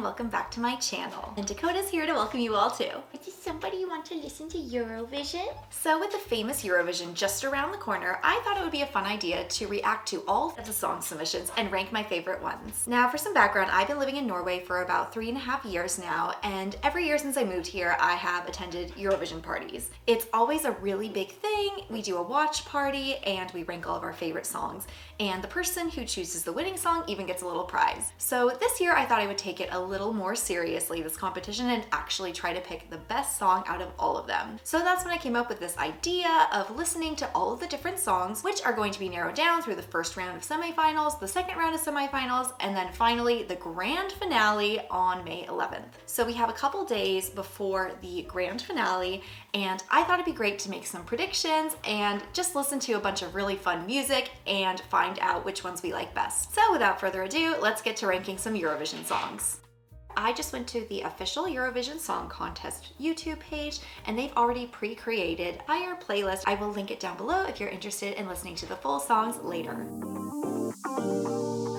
and welcome back to my channel. And Dakota's here to welcome you all too. Does somebody want to listen to Eurovision? So with the famous Eurovision just around the corner, I thought it would be a fun idea to react to all of the song submissions and rank my favorite ones. Now for some background, I've been living in Norway for about 3.5 years now, and every year since I moved here, I have attended Eurovision parties. It's always a really big thing. We do a watch party and we rank all of our favorite songs, and the person who chooses the winning song even gets a little prize. So this year I thought I would take it a little more seriously, this competition, and actually try to pick the best song out of all of them. So that's when I came up with this idea of listening to all of the different songs, which are going to be narrowed down through the first round of semifinals, the second round of semifinals, and then finally the grand finale on May 11th. So we have a couple days before the grand finale, and I thought it'd be great to make some predictions and just listen to a bunch of really fun music and find out which ones we like best. So without further ado, let's get to ranking some Eurovision songs. I just went to the official Eurovision Song Contest YouTube page, and they've already pre-created our playlist. I will link it down below if you're interested in listening to the full songs later.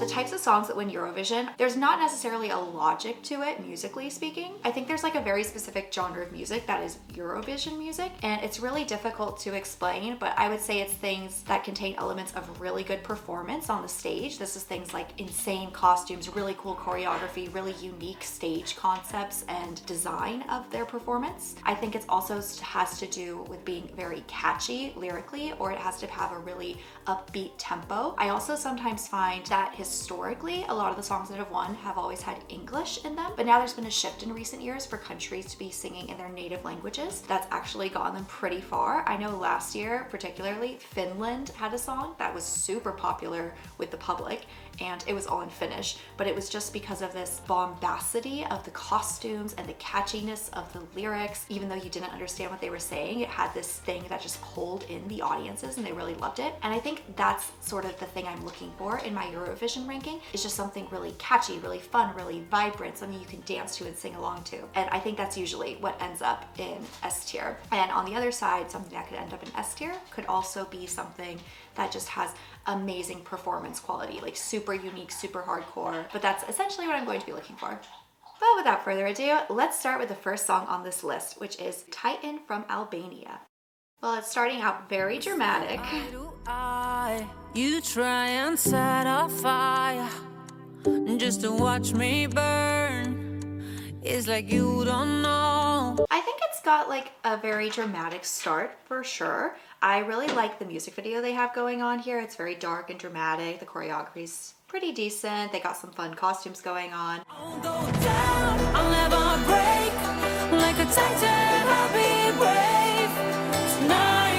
The types of songs that win Eurovision, there's not necessarily a logic to it, musically speaking. I think there's like a very specific genre of music that is Eurovision music, and it's really difficult to explain, but I would say it's things that contain elements of really good performance on the stage. This is things like insane costumes, really cool choreography, really unique stage concepts and design of their performance. I think it also has to do with being very catchy lyrically, or it has to have a really upbeat tempo. I also sometimes find that historically, a lot of the songs that have won have always had English in them, but now there's been a shift in recent years for countries to be singing in their native languages. That's actually gotten them pretty far. I know last year, particularly, Finland had a song that was super popular with the public, and it was all in Finnish, but it was just because of this bombacity of the costumes and the catchiness of the lyrics. Even though you didn't understand what they were saying, it had this thing that just pulled in the audiences and they really loved it. And I think that's sort of the thing I'm looking for in my Eurovision ranking, is just something really catchy, really fun, really vibrant, something you can dance to and sing along to. And I think that's usually what ends up in S tier. And on the other side, something that could end up in S tier could also be something that just has amazing performance quality, like super unique, super hardcore. But that's essentially what I'm going to be looking for. But without further ado, let's start with the first song on this list, which is Titan from Albania. Well, it's starting out very dramatic. You try and set a fire just to watch me burn. It's like you don't know. I think it's got like a very dramatic start for sure. I really like the music video they have going on here. It's very dark and dramatic. The choreography's pretty decent. They got some fun costumes going on. I'll go down, I'll never break. Like a titan, I'll be brave. Tonight,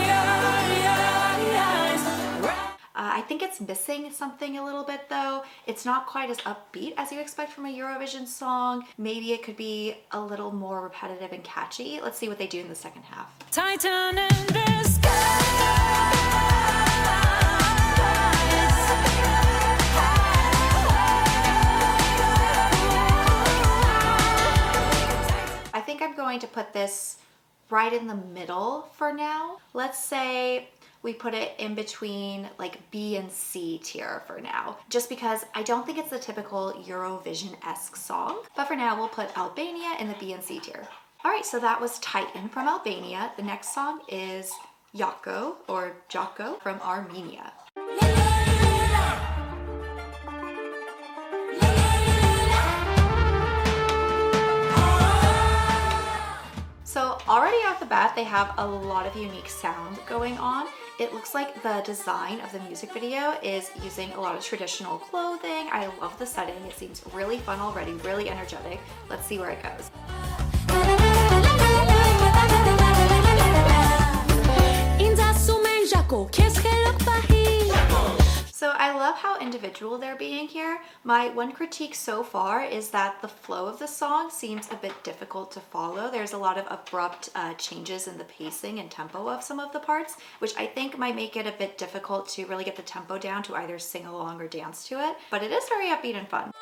I think it's missing something a little bit though. It's not quite as upbeat as you expect from a Eurovision song. Maybe it could be a little more repetitive and catchy. Let's see what they do in the second half. Titan in the sky. I think I'm going to put this right in the middle for now. Let's say we put it in between like B and C tier for now, just because I don't think it's the typical Eurovision-esque song. But for now, we'll put Albania in the B and C tier. All right, so that was Titan from Albania. The next song is Jocko or Jocko from Armenia. So already off the bat, they have a lot of unique sound going on. It looks like the design of the music video is using a lot of traditional clothing. I love the setting. It seems really fun already, really energetic. Let's see where it goes. So I love how individual they're being here. My one critique so far is that the flow of the song seems a bit difficult to follow. There's a lot of abrupt changes in the pacing and tempo of some of the parts, which I think might make it a bit difficult to really get the tempo down to either sing along or dance to it. But it is very upbeat and fun.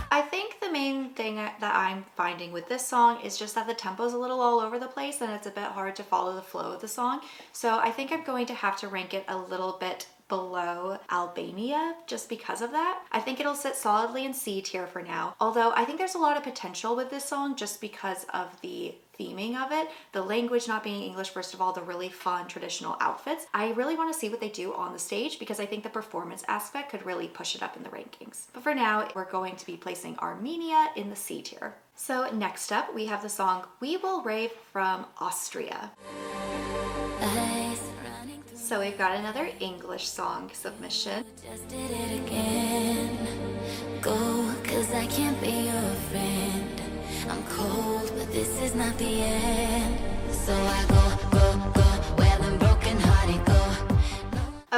I think the main thing that I'm finding finding with this song is just that the tempo is a little all over the place and it's a bit hard to follow the flow of the song. So I think I'm going to have to rank it a little bit below Albania just because of that. I think it'll sit solidly in C tier for now, although I think there's a lot of potential with this song just because of the theming of it, the language not being English, first of all, the really fun traditional outfits. I really want to see what they do on the stage because I think the performance aspect could really push it up in the rankings. But for now, we're going to be placing Armenia in the C tier. So next up, we have the song We Will Rave from Austria. So we've got another English song submission. Just did it again. Go, 'cause I can't be your friend. I'm cold, but this is not the end. So I go, where the broken hearted go.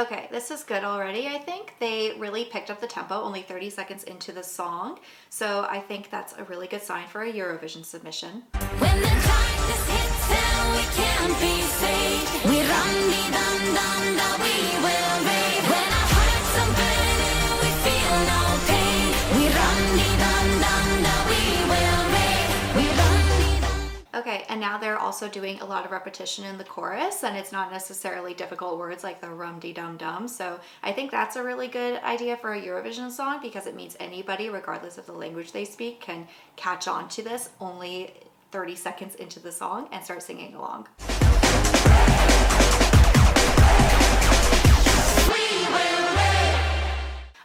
Okay, this is good already, I think. They really picked up the tempo only 30 seconds into the song. So I think that's a really good sign for a Eurovision submission. When the darkness hits and we can't be saved, we run-de-dum-dum-da, we will rave. When our hearts are burning, we feel no pain. We run-de-dum-dum-da, we will rave. We run-de-dum. Okay, and now they're also doing a lot of repetition in the chorus, and it's not necessarily difficult words like the rum-de-dum-dum. So I think that's a really good idea for a Eurovision song because it means anybody, regardless of the language they speak, can catch on to this only 30 seconds into the song and start singing along.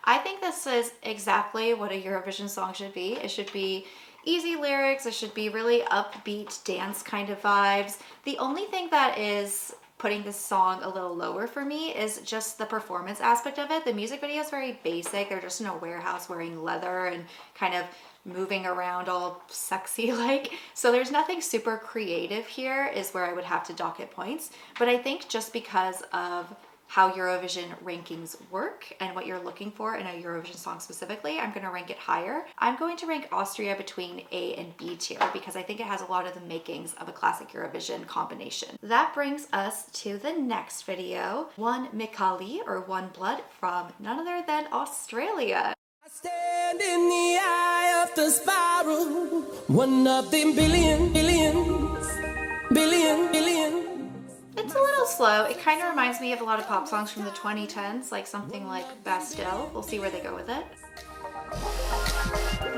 I think this is exactly what a Eurovision song should be. It should be easy lyrics, it should be really upbeat dance kind of vibes. The only thing that is putting this song a little lower for me is just the performance aspect of it. The music video is very basic. They're just in a warehouse wearing leather and kind of moving around all sexy like. So there's nothing super creative here is where I would have to dock it points. But I think just because of how Eurovision rankings work and what you're looking for in a Eurovision song specifically, I'm going to rank it higher. I'm going to rank Austria between A and B tier because I think it has a lot of the makings of a classic Eurovision combination. That brings us to the next video, One Mikali or One Blood from none other than Australia. I stand in the eye of the spiral, one of them billions. It's a little slow. It kind of reminds me of a lot of pop songs from the 2010s, like something like Bastille. We'll see where they go with it.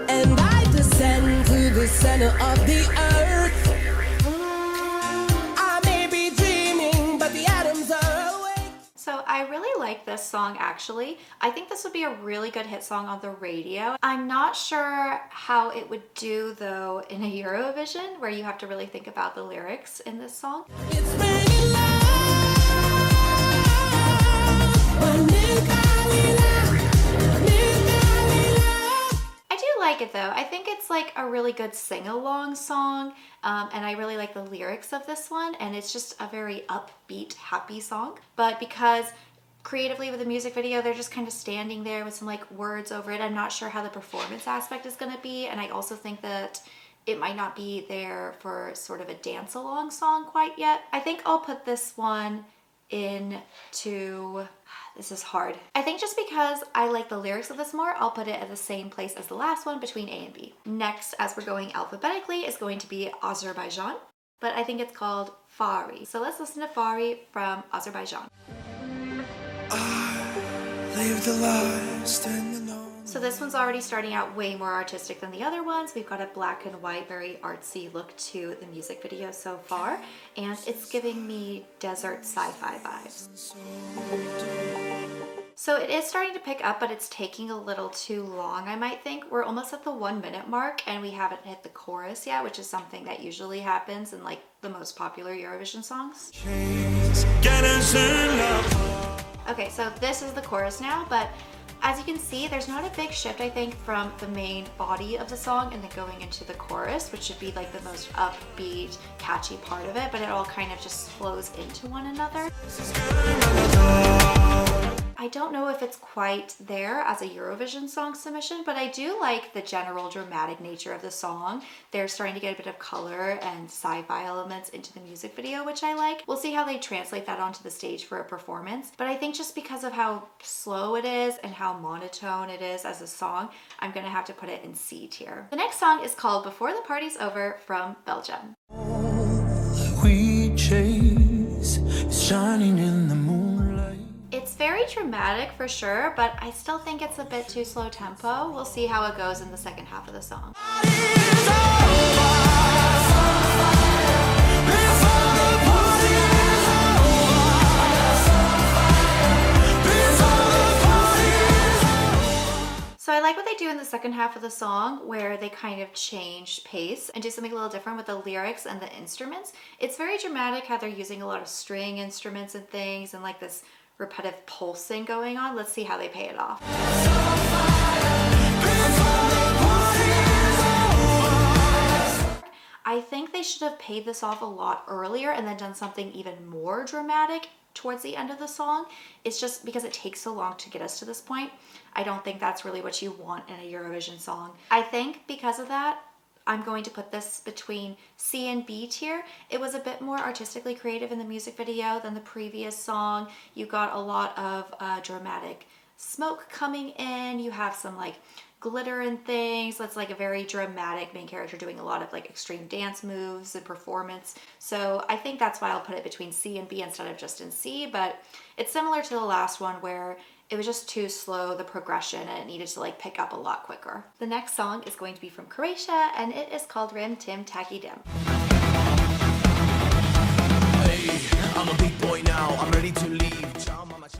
And I descend to the center of the earth. I may be dreaming, but the atoms are awake. So I really like this song actually. I think this would be a really good hit song on the radio. I'm not sure how it would do though in a Eurovision where you have to really think about the lyrics in this song. It's raining love. I do like it though. I think it's like a really good sing-along song and I really like the lyrics of this one and it's just a very upbeat, happy song. But because creatively with the music video, they're just kind of standing there with some like words over it. I'm not sure how the performance aspect is going to be and I also think that it might not be there for sort of a dance-along song quite yet. I think I'll put this one into... This is hard. I think just because I like the lyrics of this more, I'll put it at the same place as the last one between A and B. Next, as we're going alphabetically, is going to be Azerbaijan, but I think it's called Fari. So let's listen to Fari from Azerbaijan. So this one's already starting out way more artistic than the other ones. We've got a black and white, very artsy look to the music video so far, and it's giving me desert sci-fi vibes. So it is starting to pick up, but it's taking a little too long, I might think. We're almost at the 1 minute mark and we haven't hit the chorus yet, which is something that usually happens in like the most popular Eurovision songs. Okay, so this is the chorus now, but as you can see, there's not a big shift, I think, from the main body of the song and then going into the chorus, which should be like the most upbeat, catchy part of it, but it all kind of just flows into one another. I I don't know if it's quite there as a Eurovision song submission, but I do like the general dramatic nature of the song. They're starting to get a bit of color and sci-fi elements into the music video, which I like. We'll see how they translate that onto the stage for a performance. But I think just because of how slow it is and how monotone it is as a song, I'm gonna have to put it in C tier. The next song is called Before the Party's Over from Belgium. We chase is shining in the moonlight. It's very dramatic for sure, but I still think it's a bit too slow tempo. We'll see how it goes in the second half of the song. So I like what they do in the second half of the song where they kind of change pace and do something a little different with the lyrics and the instruments. It's very dramatic how they're using a lot of string instruments and things and like this repetitive pulsing going on. Let's see how they pay it off. I think they should have paid this off a lot earlier and then done something even more dramatic towards the end of the song. It's just because it takes so long to get us to this point. I don't think that's really what you want in a Eurovision song. I think because of that, I'm going to put this between C and B tier. It was a bit more artistically creative in the music video than the previous song. You got a lot of dramatic smoke coming in. You have some like glitter and things. That's like a very dramatic main character doing a lot of like extreme dance moves and performance. So I think that's why I'll put it between C and B instead of just in C, but it's similar to the last one where it was just too slow, the progression, and it needed to like pick up a lot quicker. The next song is going to be from Croatia and it is called Rim Tim Taki Dim. Hey, I'm a big boy now, I'm ready to leave.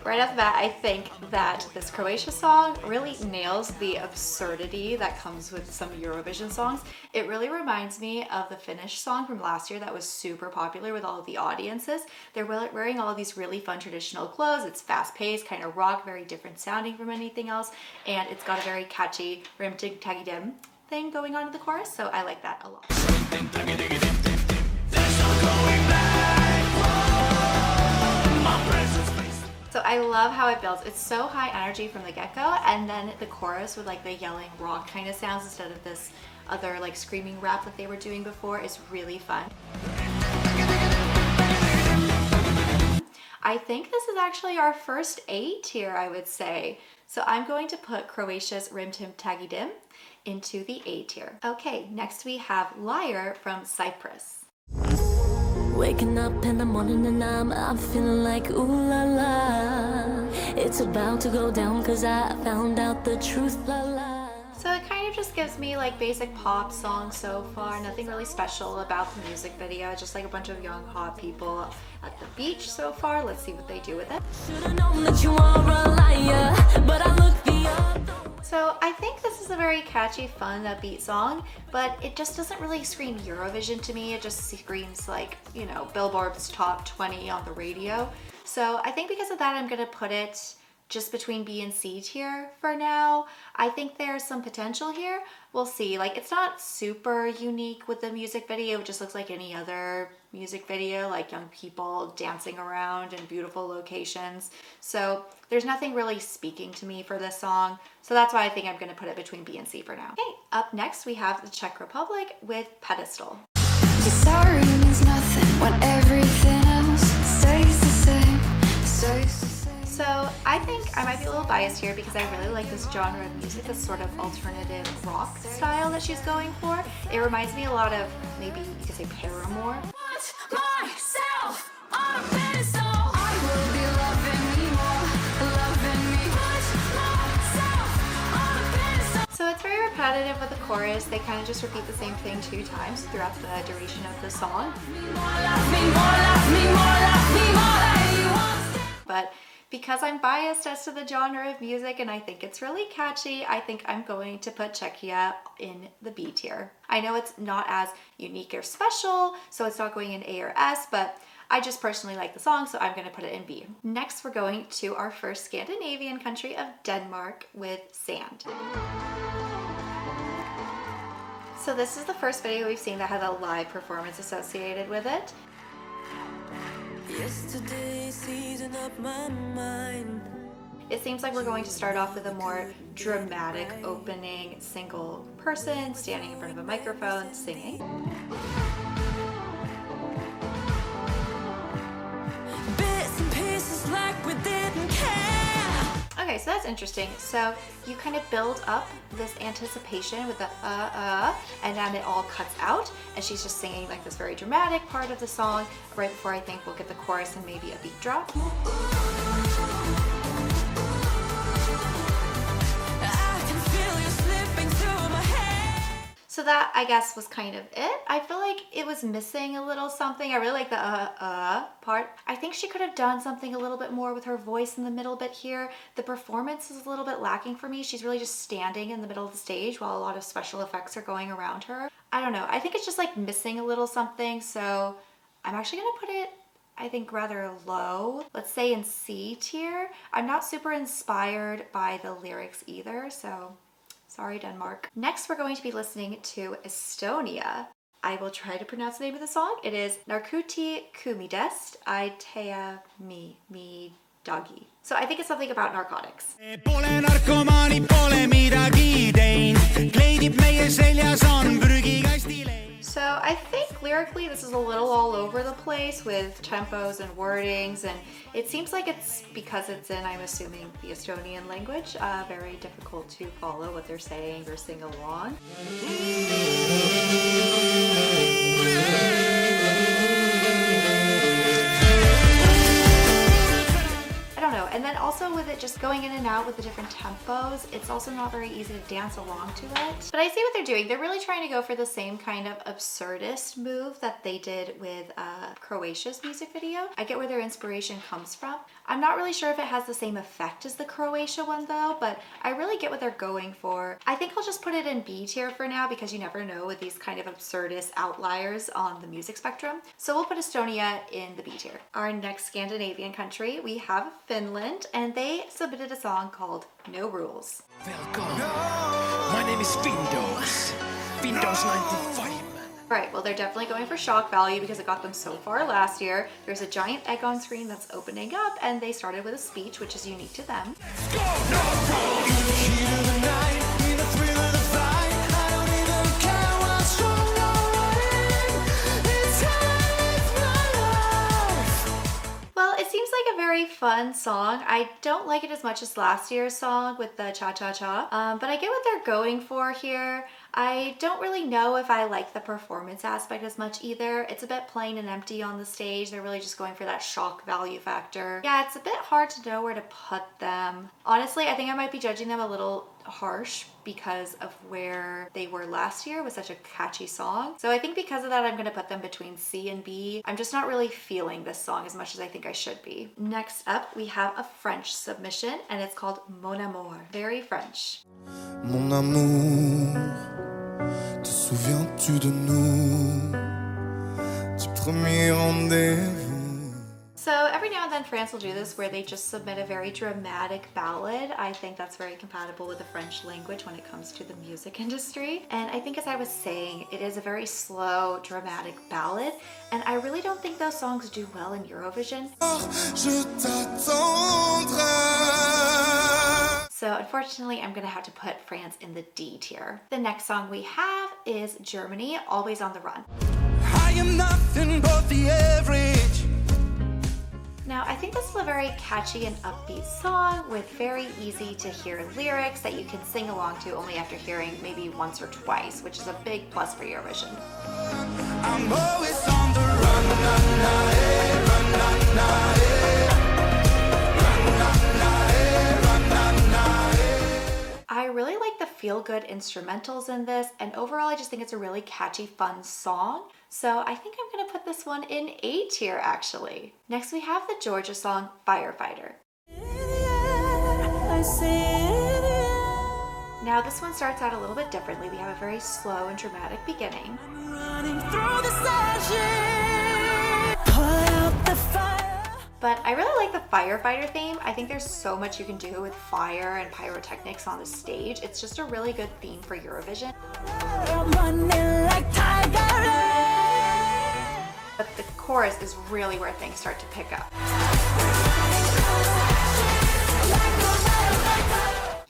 Right off the bat, I think that this Croatia song really nails the absurdity that comes with some Eurovision songs. It really reminds me of the Finnish song from last year that was super popular with all of the audiences. They're wearing all of these really fun traditional clothes. It's fast-paced, kind of rock, very different sounding from anything else, and it's got a very catchy rim tig taggy dim thing going on in the chorus, so I like that a lot. So I love how it builds. It's so high energy from the get-go, and then the chorus with like the yelling rock kind of sounds instead of this other like screaming rap that they were doing before is really fun. I think this is actually our first A tier, I would say. So I'm going to put Croatia's Rim Tim Taggy Dim into the A tier. Okay, next we have Liar from Cyprus. Waking up in the morning and I'm feeling like ooh la la. It's about to go down cause I found out the truth, la la. So it kind of just gives me like basic pop songs so far. Nothing really special about the music video. Just like a bunch of young hot people at the beach so far. Let's see what they do with it. Should've known that you are a liar, but I look the other. So I think this is a very catchy, fun, upbeat song, but it just doesn't really scream Eurovision to me. It just screams like, you know, Billboard's top 20 on the radio. So I think because of that, I'm gonna put it just between B and C tier for now. I think there's some potential here. We'll see. Like, it's not super unique with the music video. It just looks like any other music video, like young people dancing around in beautiful locations. So there's nothing really speaking to me for this song. So that's why I think I'm gonna put it between B and C for now. Okay, up next we have the Czech Republic with Pedestal. Sorry means nothing when everything else stays the same, stays the same. So I think I might be a little biased here because I really like this genre of music, this sort of alternative rock style that she's going for. It reminds me a lot of, maybe you could say, Paramore. Put myself on a pedestal. I will be loving me more, loving me. Put myself on a pedestal. So it's very repetitive with the chorus. They kind of just repeat the same thing 2 times throughout the duration of the song. But because I'm biased as to the genre of music and I think it's really catchy, I think I'm going to put Czechia in the B tier. I know it's not as unique or special, so it's not going in A or S, but I just personally like the song, so I'm going to put it in B. Next, we're going to our first Scandinavian country of Denmark with Sand. So this is the first video we've seen that has a live performance associated with it. Yesterday seasoned up my mind. It seems like we're going to start off with a more dramatic opening, single person standing in front of a microphone singing. Bits and pieces like we didn't care. Okay, so that's interesting. So you kind of build up this anticipation with the and then it all cuts out, and she's just singing like this very dramatic part of the song right before I think we'll get the chorus and maybe a beat drop. So that, I guess, was kind of it. I feel like it was missing a little something. I really like the part. I think she could have done something a little bit more with her voice in the middle bit here. The performance is a little bit lacking for me. She's really just standing in the middle of the stage while a lot of special effects are going around her. I don't know. I think it's just like missing a little something. So I'm actually gonna put it, I think, rather low. Let's say in C tier. I'm not super inspired by the lyrics either, so sorry, Denmark. Next, we're going to be listening to Estonia. I will try to pronounce the name of the song. It is Narkuti Kumidest Aitea mi dagi. So I think it's something about narcotics. So I think lyrically this is a little all over the place with tempos and wordings, and it seems like it's because it's in, I'm assuming, the Estonian language, very difficult to follow what they're saying or sing along. And then also with it just going in and out with the different tempos, it's also not very easy to dance along to it. But I see what they're doing. They're really trying to go for the same kind of absurdist move that they did with Croatia's music video. I get where their inspiration comes from. I'm not really sure if it has the same effect as the Croatia one though, but I really get what they're going for. I think I'll just put it in B tier for now because you never know with these kind of absurdist outliers on the music spectrum. So we'll put Estonia in the B tier. Our next Scandinavian country, we have Finland, and they submitted a song called No Rules. Welcome. My name is Windows. Windows 95. Right, well, they're definitely going for shock value because it got them so far last year. There's a giant egg on screen that's opening up, and they started with a speech, which is unique to them. It seems like a very fun song. I don't like it as much as last year's song with the cha-cha-cha, but I get what they're going for here. I don't really know if I like the performance aspect as much either. It's a bit plain and empty on the stage. They're really just going for that shock value factor. Yeah, it's a bit hard to know where to put them. Honestly, I think I might be judging them a little harsh because of where they were last year with such a catchy song. So I think because of that, I'm gonna put them between C and B. I'm just not really feeling this song as much as I think I should be. Next up, we have a French submission, and it's called Mon Amour. Very French. Mon amour, te souviens-tu de nous, du premier rendez-vous? So every now and then France will do this where they just submit a very dramatic ballad. I think that's very compatible with the French language when it comes to the music industry. And I think, as I was saying, it is a very slow, dramatic ballad. And I really don't think those songs do well in Eurovision. So unfortunately, I'm gonna have to put France in the D tier. The next song we have is Germany, Always on the Run. I am nothing but the average. Now, I think this is a very catchy and upbeat song with very easy to hear lyrics that you can sing along to only after hearing maybe once or twice, which is a big plus for Eurovision. I'm always on the run, run, run, run, run, I really like the feel-good instrumentals in this, and overall I just think it's a really catchy, fun song. So I think I'm gonna put this one in A tier actually. Next we have the Georgia song Firefighter. Now this one starts out a little bit differently. We have a very slow and dramatic beginning. But I really like the firefighter theme. I think there's so much you can do with fire and pyrotechnics on the stage. It's just a really good theme for Eurovision. But the chorus is really where things start to pick up.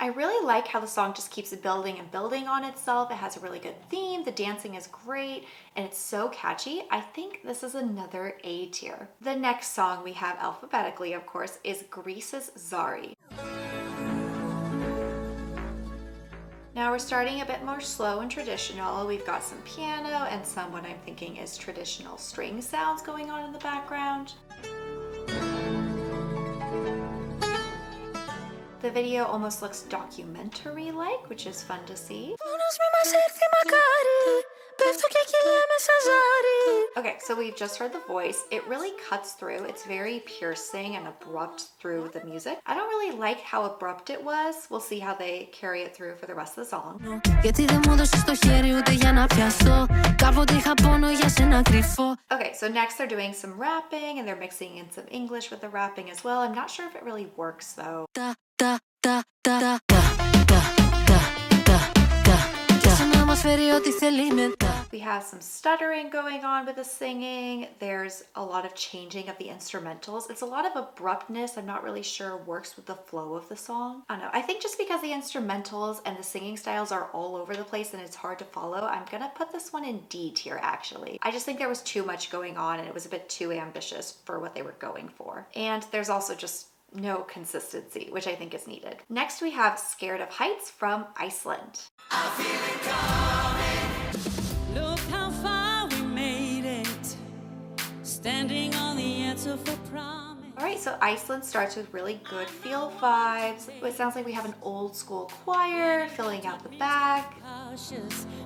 I really like how the song just keeps building and building on itself. It has a really good theme, the dancing is great, and it's so catchy. I think this is another A tier. The next song we have alphabetically, of course, is Greece's Zari. Now we're starting a bit more slow and traditional. We've got some piano and some what I'm thinking is traditional string sounds going on in the background. The video almost looks documentary-like, which is fun to see. Okay, so we've just heard the voice. It really cuts through. It's very piercing and abrupt through the music. I don't really like how abrupt it was. We'll see how they carry it through for the rest of the song. Okay, so next they're doing some rapping and they're mixing in some English with the rapping as well. I'm not sure if it really works though. We have some stuttering going on with the singing. There's a lot of changing of the instrumentals. It's a lot of abruptness. I'm not really sure works with the flow of the song. I don't know. I think just because the instrumentals and the singing styles are all over the place and it's hard to follow, I'm gonna put this one in D tier actually. I just think there was too much going on and it was a bit too ambitious for what they were going for. And there's also just no consistency, which I think is needed. Next we have Scared of Heights from Iceland. Look how far we made it, standing on the edge of a promise. Alright, so Iceland starts with really good feel vibes. It sounds like we have an old school choir filling out the back.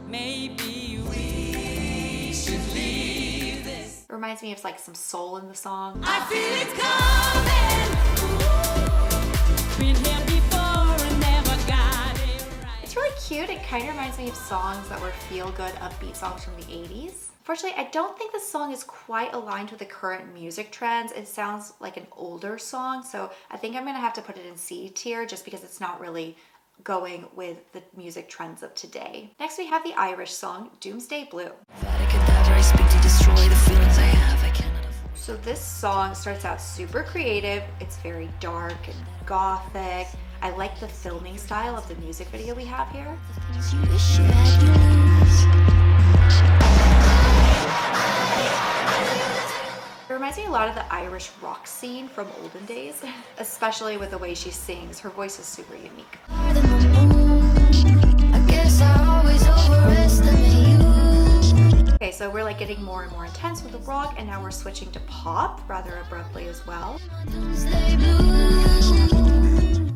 Maybe we should leave this. It reminds me of like some soul in the song. I feel it coming. Been here before and never got it right. It's really cute. It kind of reminds me of songs that were feel-good, upbeat songs from the 80s. Unfortunately, I don't think this song is quite aligned with the current music trends. It sounds like an older song, so I think I'm gonna have to put it in C tier just because it's not really going with the music trends of today. Next we have the Irish song, Doomsday Blue. So this song starts out super creative. It's very dark and gothic. I like the filming style of the music video we have here. It reminds me a lot of the Irish rock scene from olden days, especially with the way she sings. Her voice is super unique. Okay, so we're like getting more and more intense with the rock, and now we're switching to pop rather abruptly as well.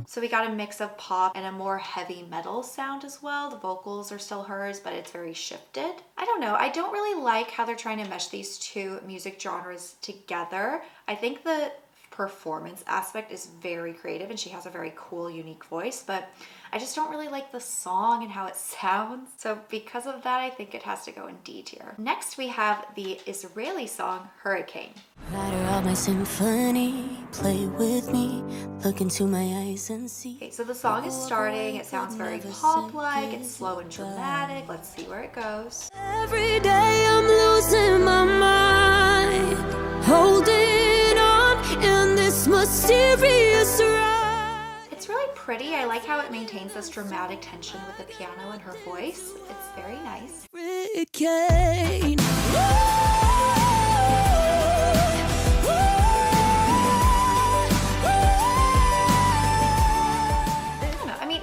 So we got a mix of pop and a more heavy metal sound as well. The vocals are still hers, but it's very shifted. I don't know, I don't really like how they're trying to mesh these two music genres together. I think the performance aspect is very creative and she has a very cool, unique voice, but I just don't really like the song and how it sounds. So because of that, I think it has to go in D tier. Next, we have the Israeli song, Hurricane. Ladder out my symphony, play with me, look into my eyes and see. Okay, so the song is starting. It sounds very pop-like. It's slow and dramatic. Let's see where it goes. Every day I'm losing my mind, holding on in this mysterious ride. It's really pretty. I like how it maintains this dramatic tension with the piano and her voice. It's very nice. Hurricane.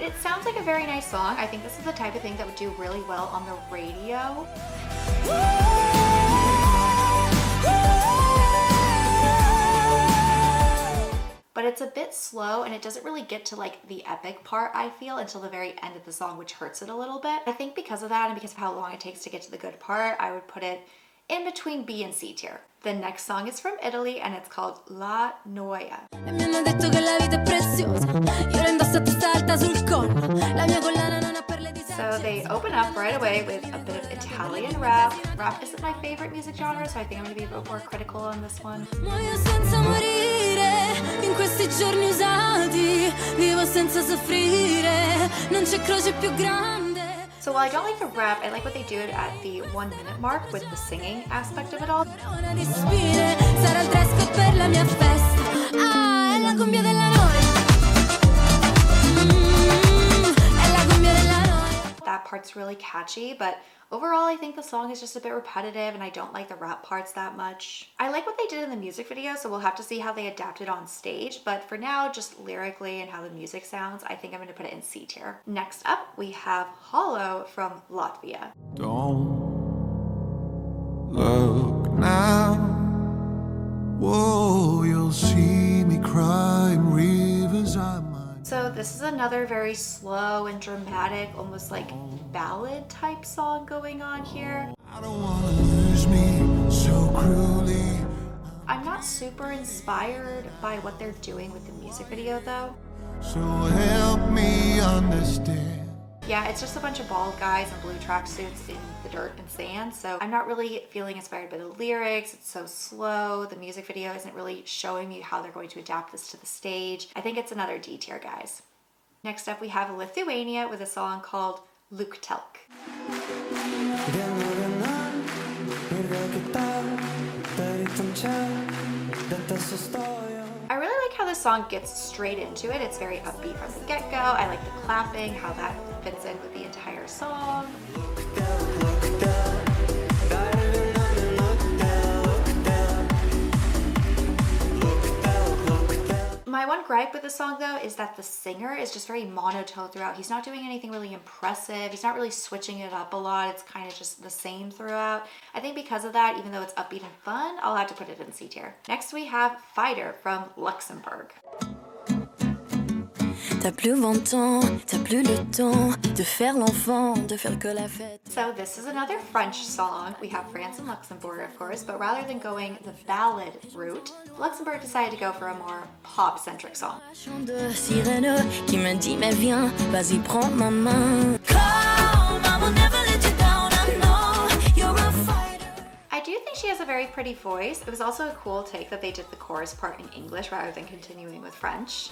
It sounds like a very nice song. I think this is the type of thing that would do really well on the radio. But it's a bit slow and it doesn't really get to like the epic part, I feel, until the very end of the song, which hurts it a little bit. I think because of that and because of how long it takes to get to the good part, I would put it in between B and C tier. The next song is from Italy and it's called La Noia. So they open up right away with a bit of Italian rap. Rap isn't my favorite music genre, so I think I'm going to be a bit more critical on this one. So while I don't like the rap, I like what they do at the 1 minute mark with the singing aspect of it all. it's really catchy, but overall I think the song is just a bit repetitive and I don't like the rap parts that much. I like what they did in the music video, so we'll have to see how they adapt it on stage, but for now, just lyrically and how the music sounds, I think I'm gonna put it in C tier. Next up, we have Hollow from Latvia. Don't look now. Whoa, you'll see me crying rivers I might. So this is another very slow and dramatic, almost like ballad type song going on here. I don't wanna lose me so cruelly. I'm not super inspired by what they're doing with the music video though. So help me understand. Yeah, it's just a bunch of bald guys in blue tracksuits in the dirt and sand, so I'm not really feeling inspired by the lyrics. It's so slow. The music video isn't really showing me how they're going to adapt this to the stage. I think it's another D tier, guys. Next up, we have Lithuania with a song called Luktelk. I really like how this song gets straight into it. It's very upbeat from the get-go. I like the clapping, how that fits in with the entire song. My one gripe with the song though is that the singer is just very monotone throughout. He's not doing anything really impressive. He's not really switching it up a lot. It's kind of just the same throughout. I think because of that, even though it's upbeat and fun, I'll have to put it in C tier. Next we have Fighter from Luxembourg. T'as plus 20 ans, t'as plus le temps de faire l'enfant, de faire que la fête. So this is another French song. We have France and Luxembourg, of course, but rather than going the ballad route, Luxembourg decided to go for a more pop-centric song. Chant de sirène qui me dit mais viens, vas-y prends ma main. Come, I will never let you down, I know you're a fighter. I do think she has a very pretty voice. It was also a cool take that they did the chorus part in English rather than continuing with French.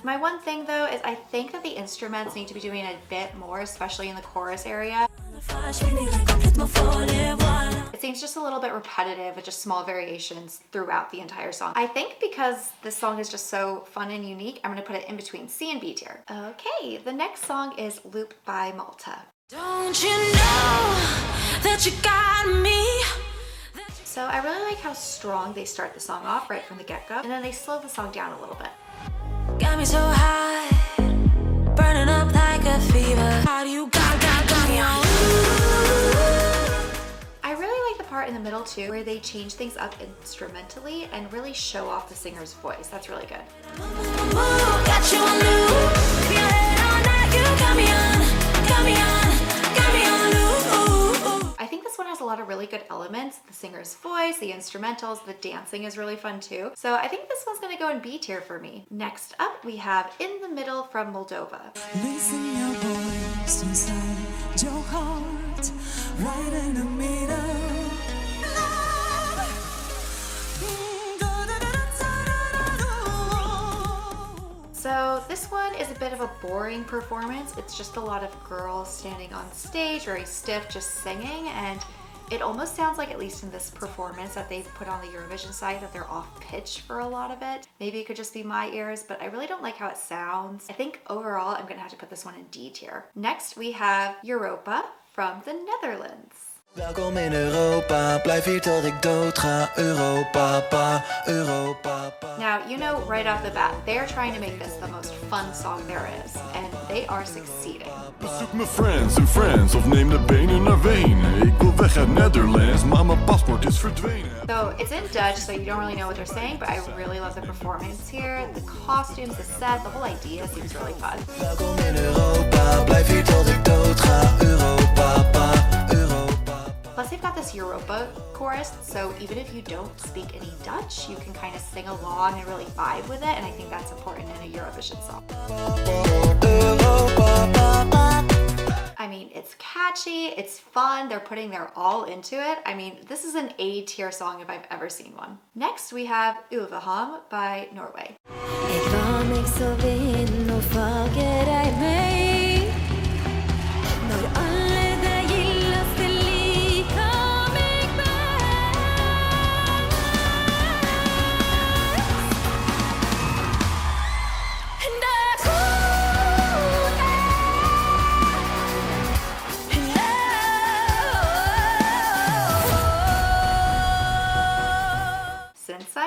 My one thing though is I think that the instruments need to be doing a bit more, especially in the chorus area. It seems just a little bit repetitive with just small variations throughout the entire song. I think because this song is just so fun and unique, I'm gonna put it in between C and B tier. Okay, the next song is Loop by Malta. Don't you know that you got me? So I really like how strong they start the song off right from the get-go, and then they slow the song down a little bit. Got me so high, burning up like a fever. How do you got me on? I really like the part in the middle too, where they change things up instrumentally and really show off the singer's voice. That's really good. Got you on loop, your head all night, you got me on, got me on loop. I think this one has a lot of really good elements. The singer's voice, the instrumentals, the dancing is really fun too. So I think this one's gonna go in B tier for me. Next up, we have In the Middle from Moldova. Listen your voice inside your heart, right in the middle. So this one is a bit of a boring performance. It's just a lot of girls standing on stage, very stiff, just singing, and it almost sounds like, at least in this performance that they've put on the Eurovision site, that they're off pitch for a lot of it. Maybe it could just be my ears, but I really don't like how it sounds. I think overall I'm gonna have to put this one in D tier. Next we have Europa from the Netherlands. Welkom in Europa, blijf hier tot ik dood ga. Europa, pa, Europa, pa. Now, you know right off the bat, they're trying to make this the most fun song there is, and they are succeeding. Bezoek mijn friends in France of neem de benen naar Wenen. Ik wil weg uit Netherlands, maar mijn paspoort is verdwenen. So it's in Dutch, so you don't really know what they're saying, but I really love the performance here. The costumes, the set, the whole idea seems really fun. Welkom in Europa, blijf hier tot ik dood ga. Europa, pa, Europa. Plus they've got this Europa chorus, so even if you don't speak any Dutch, you can kind of sing along and really vibe with it, and I think that's important in a Eurovision song. I mean, it's catchy, it's fun, they're putting their all into it. I mean, this is an A tier song if I've ever seen one. Next, we have Ulveham by Norway. Ik wil niks zo winnen och fager dig mig. Når alle det gildaste lika mig bär.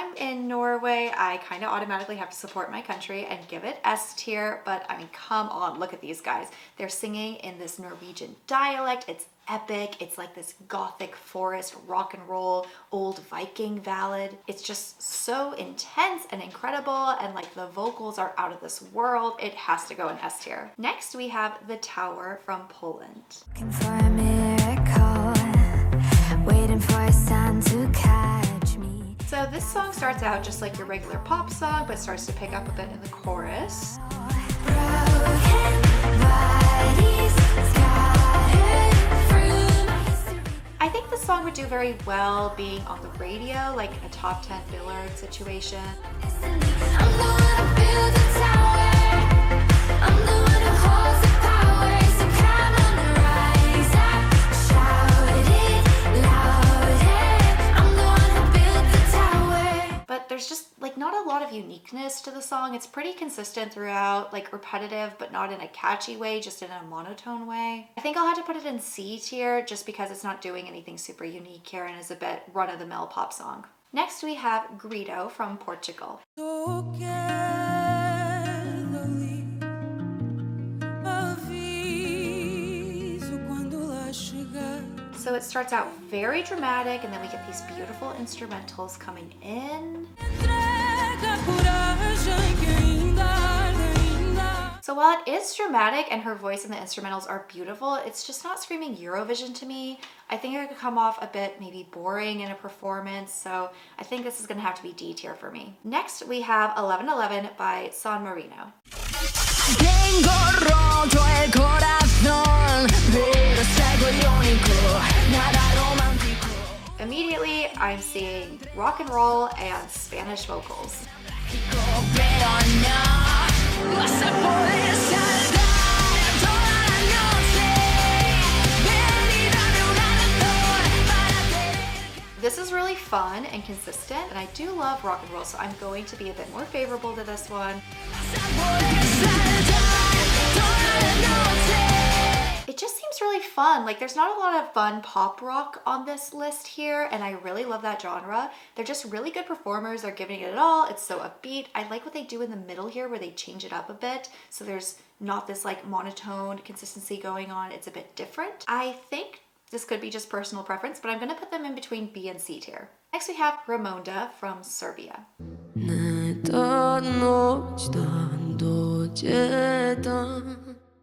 I'm in Norway, I kind of automatically have to support my country and give it S tier, but I mean, come on, look at these guys. They're singing in this Norwegian dialect. It's epic. It's like this gothic forest rock and roll old Viking ballad. It's just so intense and incredible, and like the vocals are out of this world. It has to go in S tier. Next we have The Tower from Poland. Looking for a miracle, waiting for a sun to catch me. So this song starts out just like your regular pop song, but starts to pick up a bit in the chorus. Broken bodies scattered through my history. I think the song would do very well being on the radio, like a top 10 Billboard situation. I'm the one who built the tower. I'm the one who holds the power. So come on and rise up, shout it louder. I'm the one who built the tower. But there's just like not a lot of uniqueness to the song. It's pretty consistent throughout, like repetitive, but not in a catchy way, just in a monotone way. I think I'll have to put it in C tier just because it's not doing anything super unique here and is a bit run-of-the-mill pop song. Next we have Grito from Portugal. So it starts out very dramatic and then we get these beautiful instrumentals coming in. So while it is dramatic and her voice and the instrumentals are beautiful, it's just not screaming Eurovision to me. I think it could come off a bit maybe boring in a performance, so I think this is gonna have to be D tier for me. Next we have 1111 by San Marino. Immediately I'm seeing rock and roll and Spanish vocals. This is really fun and consistent, and I do love rock and roll, so I'm going to be a bit more favorable to this one. It just seems really fun. Like there's not a lot of fun pop rock on this list here, and I really love that genre. They're just really good performers. They're giving it all. It's so upbeat. I like what they do in the middle here where they change it up a bit. So there's not this like monotone consistency going on. It's a bit different. I think this could be just personal preference, but I'm gonna put them in between B and C tier. Next we have Ramonda from Serbia.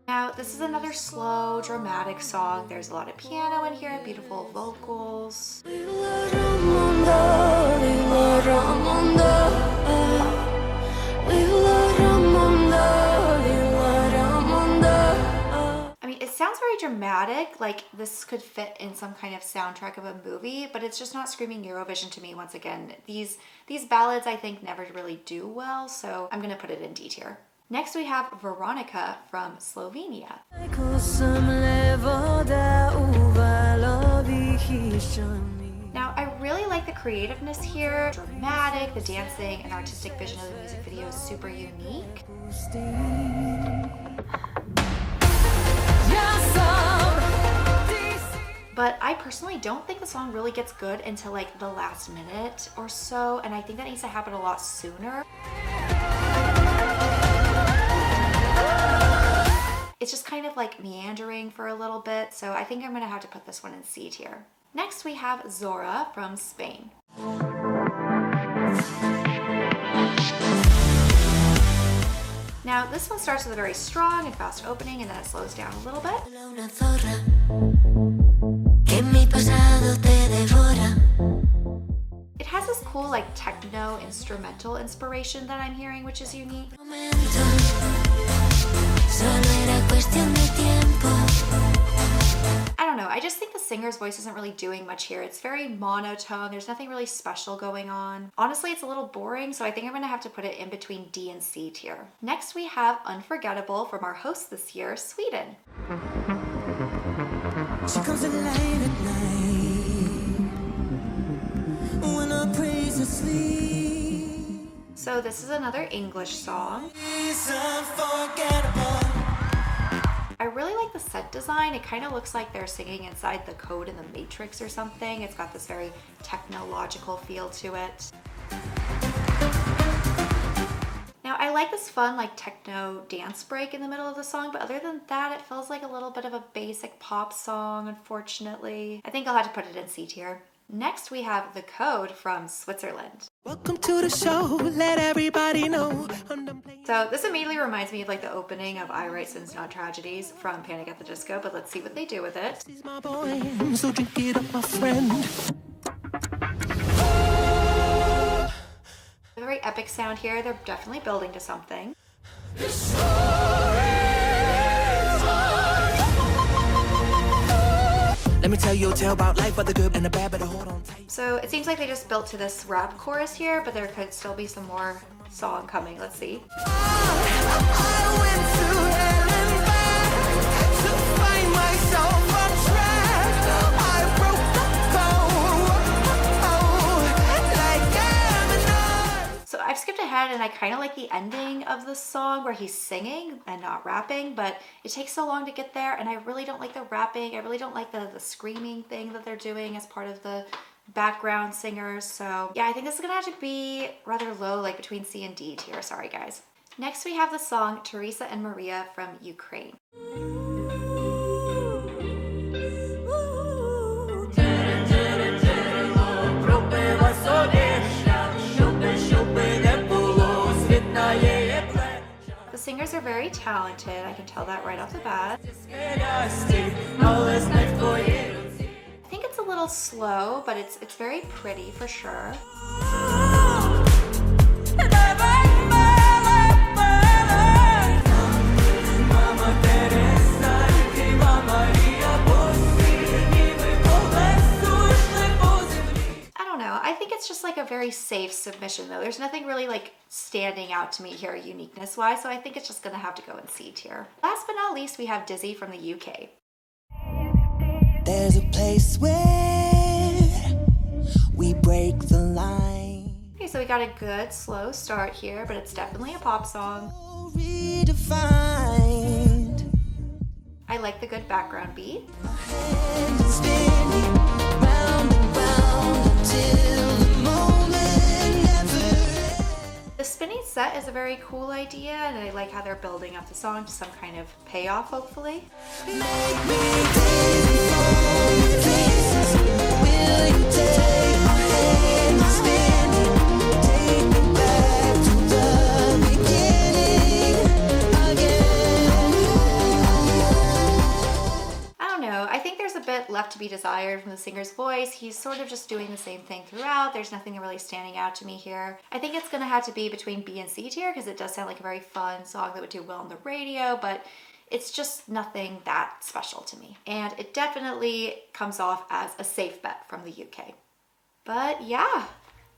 Now, this is another slow, dramatic song. There's a lot of piano in here, beautiful vocals. I mean, it sounds very dramatic, like this could fit in some kind of soundtrack of a movie, but it's just not screaming Eurovision to me once again. These ballads, I think, never really do well, so I'm gonna put it in D tier. Next we have Veronica from Slovenia. Now I really like the creativeness here. Dramatic, the dancing and artistic vision of the music video is super unique. But I personally don't think the song really gets good until like the last minute or so, and I think that needs to happen a lot sooner. It's just kind of like meandering for a little bit, so I think I'm gonna have to put this one in C tier. Next we have Zora from Spain. Now this one starts with a very strong and fast opening and then it slows down a little bit. It has this cool like techno instrumental inspiration that I'm hearing, which is unique. I don't know, I just think the singer's voice isn't really doing much here. It's very monotone, there's nothing really special going on. Honestly, it's a little boring, so I think I'm gonna have to put it in between D and C tier. Next we have Unforgettable from our host this year, Sweden. She comes alive at night when I praise her sleep. So this is another English song. It's unforgettable. I really like the set design. It kind of looks like they're singing inside the code in the Matrix or something. It's got this very technological feel to it. Now I like this fun like techno dance break in the middle of the song, but other than that, it feels like a little bit of a basic pop song, unfortunately. I think I'll have to put it in C tier. Next we have The Code from Switzerland. Welcome to the show, let everybody know. So this immediately reminds me of like the opening of I Write Sins Not Tragedies from Panic at the Disco, but let's see what they do with it. This is my boy, so drink it up, my friend. A very epic sound here. They're definitely building to something. Let me tell you a tale about life, but the good and the bad, but hold on tight. So it seems like they just built to this rap chorus here, but there could still be some more song coming. Let's see. I went to hell and back to find myself on track. I broke the code, like I'm So I've skipped ahead and I kind of like the ending of the song where he's singing and not rapping, but it takes so long to get there and I really don't like the rapping. I really don't like the screaming thing that they're doing as part of the background singers. So yeah, I think this is gonna have to be rather low, like between C and D tier. Sorry guys. Next we have the song Teresa and Maria from Ukraine. The singers are very talented. I can tell that right off the bat. I think it's a little slow, but it's very pretty for sure. I think it's just like a very safe submission though. There's nothing really like standing out to me here uniqueness wise, so I think it's just gonna have to go in C tier. Last but not least, we have Dizzy from the UK. There's a place where we break the line. Okay, so we got a good slow start here, but it's definitely a pop song. Redefined. I like the good background beat. And spinning round and round until the moment never ends. The spinning set is a very cool idea, and I like how they're building up the song to some kind of payoff, hopefully. Make me dance for places. Will you take my hand and spin it? Take me back to the beginning again. I don't know. I think there's a bit left to be desired from the singer's voice. He's sort of just doing the same thing throughout. There's nothing really standing out to me here. I think it's gonna have to be between B and C tier because it does sound like a very fun song that would do well on the radio, but it's just nothing that special to me. And it definitely comes off as a safe bet from the UK. But yeah,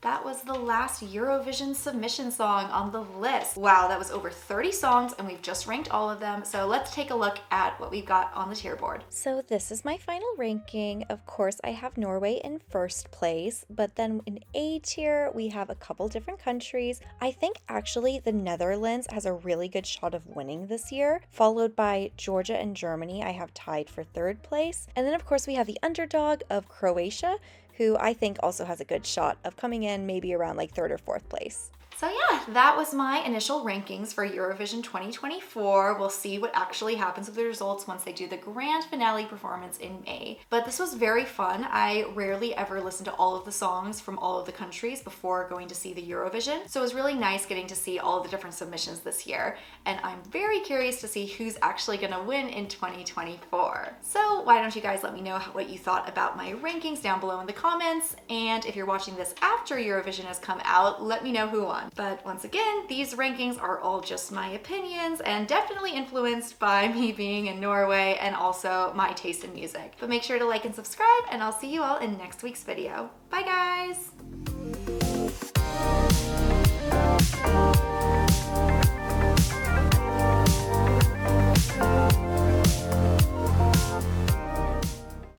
that was the last Eurovision submission song on the list. Wow, that was over 30 songs and we've just ranked all of them. So let's take a look at what we've got on the tier board. So this is my final ranking. Of course, I have Norway in first place, but then in A tier, we have a couple different countries. I think actually the Netherlands has a really good shot of winning this year, followed by Georgia and Germany I have tied for third place. And then of course we have the underdog of Croatia, who I think also has a good shot of coming in maybe around like third or fourth place. So yeah, that was my initial rankings for Eurovision 2024. We'll see what actually happens with the results once they do the grand finale performance in May. But this was very fun. I rarely ever listen to all of the songs from all of the countries before going to see the Eurovision. So it was really nice getting to see all of the different submissions this year. And I'm very curious to see who's actually gonna win in 2024. So why don't you guys let me know what you thought about my rankings down below in the comments. And if you're watching this after Eurovision has come out, let me know who won. But once again, these rankings are all just my opinions and definitely influenced by me being in Norway and also my taste in music. But make sure to like and subscribe, and I'll see you all in next week's video. Bye guys!